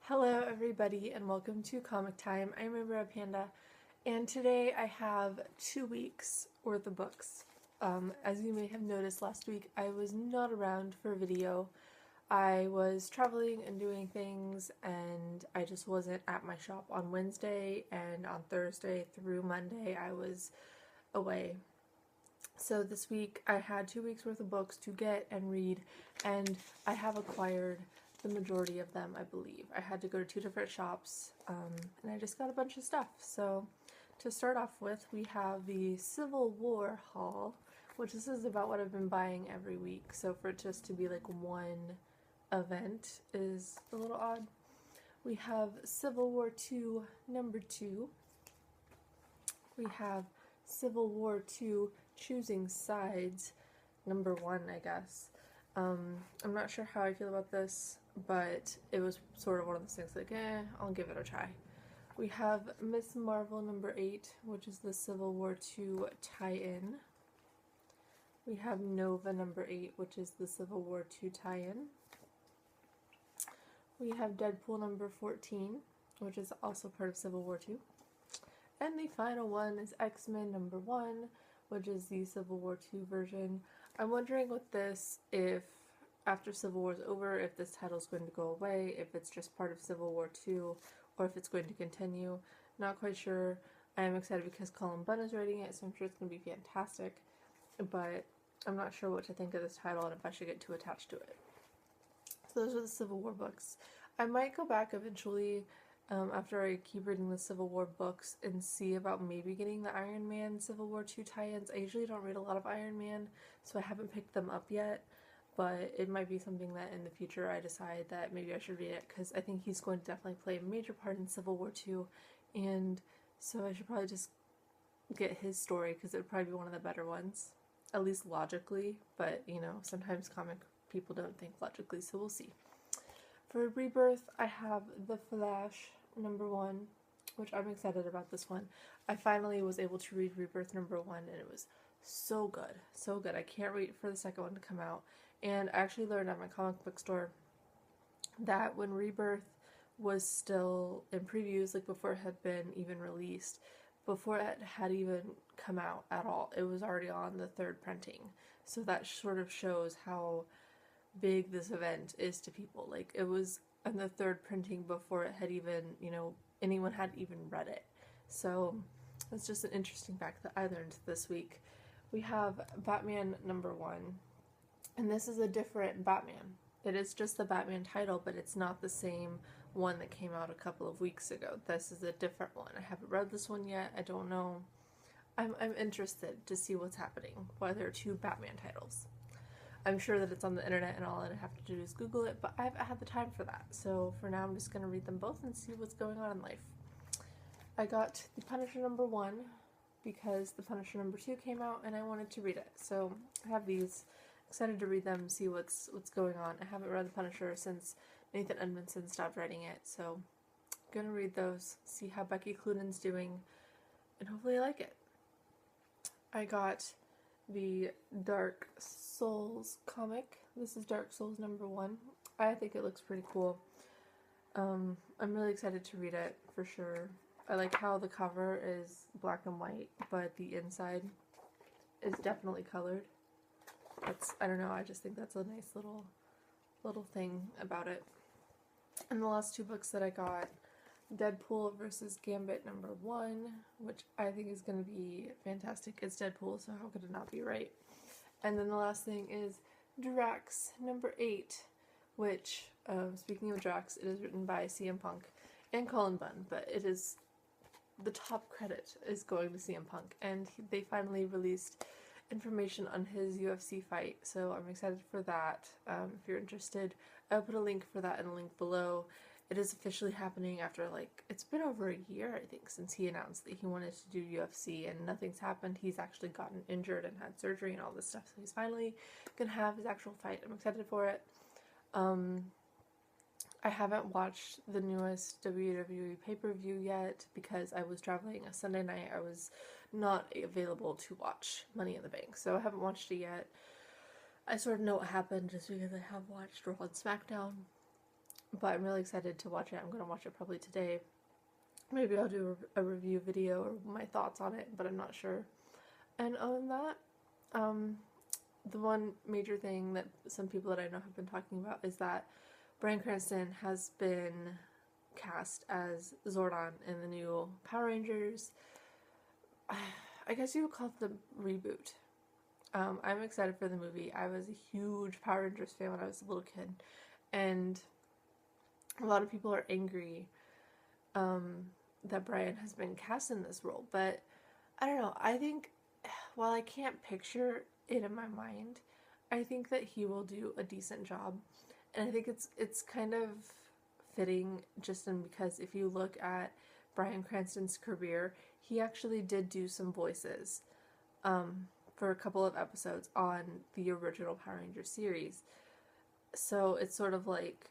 Hello everybody and welcome to Comic Time. I'm Rebirth Panda and today I have 2 weeks worth of books. As you may have noticed last week, I was not around for a video. I was traveling and doing things and I just wasn't at my shop on Wednesday, and on Thursday through Monday I was away. So this week I had 2 weeks worth of books to get and read, and I have acquired the majority of them, I believe. I had to go to 2 different shops, and I just got a bunch of stuff. So to start off with, we have the Civil War haul, which this is about what I've been buying every week. So for it just to be like one event is a little odd. We have Civil War II #2. We have Civil War II Choosing Sides #1, I guess. I'm not sure how I feel about this, but it was sort of one of those things like, I'll give it a try. We have Miss Marvel #8, which is the Civil War II tie-in. We have Nova #8, which is the Civil War II tie-in. We have Deadpool #14, which is also part of Civil War II. And the final one is X-Men #1, which is the Civil War II version. I'm wondering with this if after Civil War is over, if this title is going to go away, if it's just part of Civil War II, or if it's going to continue. Not quite sure. I am excited because Colin Bunn is writing it, so I'm sure it's going to be fantastic. But I'm not sure what to think of this title and if I should get too attached to it. So those are the Civil War books. I might go back eventually after I keep reading the Civil War books and see about maybe getting the Iron Man Civil War II tie-ins. I usually don't read a lot of Iron Man, so I haven't picked them up yet, but it might be something that in the future I decide that maybe I should read it, because I think he's going to definitely play a major part in Civil War II, and so I should probably just get his story, because it would probably be one of the better ones, at least logically, but you know, sometimes comic people don't think logically, so we'll see. For Rebirth, I have The Flash #1, which I'm excited about this one. I finally was able to read Rebirth #1, and it was so good. So good. I can't wait for the second one to come out. And I actually learned at my comic book store that when Rebirth was still in previews, like before it had been even released, before it had even come out at all, it was already on the 3rd printing. So that sort of shows how big this event is to people. Like, it was on the 3rd printing before it had even, anyone had even read it. So it's just an interesting fact that I learned this week. We have Batman #1, and this is a different Batman. It is just the Batman title, but it's not the same one that came out a couple of weeks ago. This is a different one. I haven't read this one yet. I don't know. I'm interested to see what's happening, why there are 2 Batman titles. I'm sure that it's on the internet and all I have to do is Google it, but I haven't had the time for that. So for now, I'm just going to read them both and see what's going on in life. I got The Punisher #1 because The Punisher #2 came out and I wanted to read it. So I have these. Excited to read them, see what's going on. I haven't read The Punisher since Nathan Edmondson stopped writing it, so I'm going to read those, see how Becky Cloonan's doing, and hopefully I like it. I got the Dark Souls comic. This is Dark Souls #1. I think it looks pretty cool. I'm really excited to read it, for sure. I like how the cover is black and white, but the inside is definitely colored. I don't know, I just think that's a nice little thing about it. And the last 2 books that I got, Deadpool vs. Gambit #1, which I think is going to be fantastic. It's Deadpool, so how could it not be right? And then the last thing is Drax #8, which, speaking of Drax, it is written by CM Punk and Colin Bunn, but it is, the top credit is going to CM Punk, and they finally released information on his UFC fight, so I'm excited for that. If you're interested, I'll put a link for that in the link below. It is officially happening after, it's been over a year, I think, since he announced that he wanted to do UFC, and nothing's happened. He's actually gotten injured and had surgery and all this stuff, so he's finally gonna have his actual fight. I'm excited for it. I haven't watched the newest WWE pay-per-view yet because I was traveling a Sunday night. I was not available to watch Money in the Bank, so I haven't watched it yet. I sort of know what happened just because I have watched Raw and SmackDown, but I'm really excited to watch it. I'm going to watch it probably today. Maybe I'll do a review video or my thoughts on it, but I'm not sure. And other than that, the one major thing that some people that I know have been talking about is that Bryan Cranston has been cast as Zordon in the new Power Rangers. I guess you would call it the reboot. I'm excited for the movie. I was a huge Power Rangers fan when I was a little kid, and a lot of people are angry that Bryan has been cast in this role, but I don't know. I think while I can't picture it in my mind, I think that he will do a decent job, and I think it's kind of fitting just because if you look at Bryan Cranston's career, he actually did do some voices for a couple of episodes on the original Power Rangers series. So it's sort of like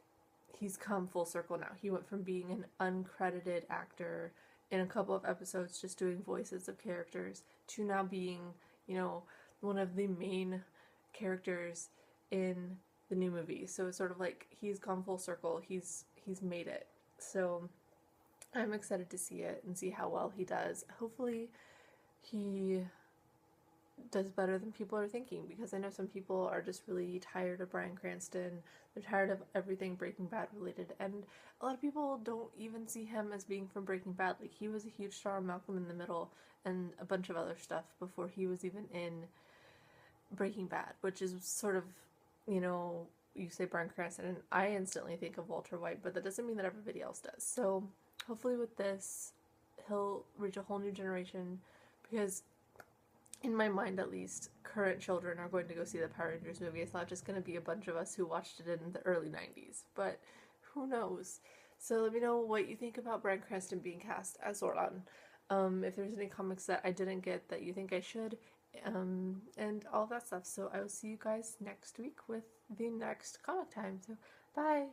he's come full circle now. He went from being an uncredited actor in a couple of episodes just doing voices of characters to now being, you know, one of the main characters in the new movie. So it's sort of like he's gone full circle. He's made it. So I'm excited to see it and see how well he does. Hopefully he does better than people are thinking, because I know some people are just really tired of Bryan Cranston. They're tired of everything Breaking Bad related, and a lot of people don't even see him as being from Breaking Bad. Like, he was a huge star in Malcolm in the Middle and a bunch of other stuff before he was even in Breaking Bad, which is sort of, you know, you say Bryan Cranston and I instantly think of Walter White, but that doesn't mean that everybody else does. So hopefully with this he'll reach a whole new generation, because in my mind at least, current children are going to go see the Power Rangers movie. It's not just going to be a bunch of us who watched it in the early 90s, but who knows. So let me know what you think about Bryan Cranston being cast as Zordon. If there's any comics that I didn't get that you think I should, and all that stuff. So I will see you guys next week with the next comic time. So bye!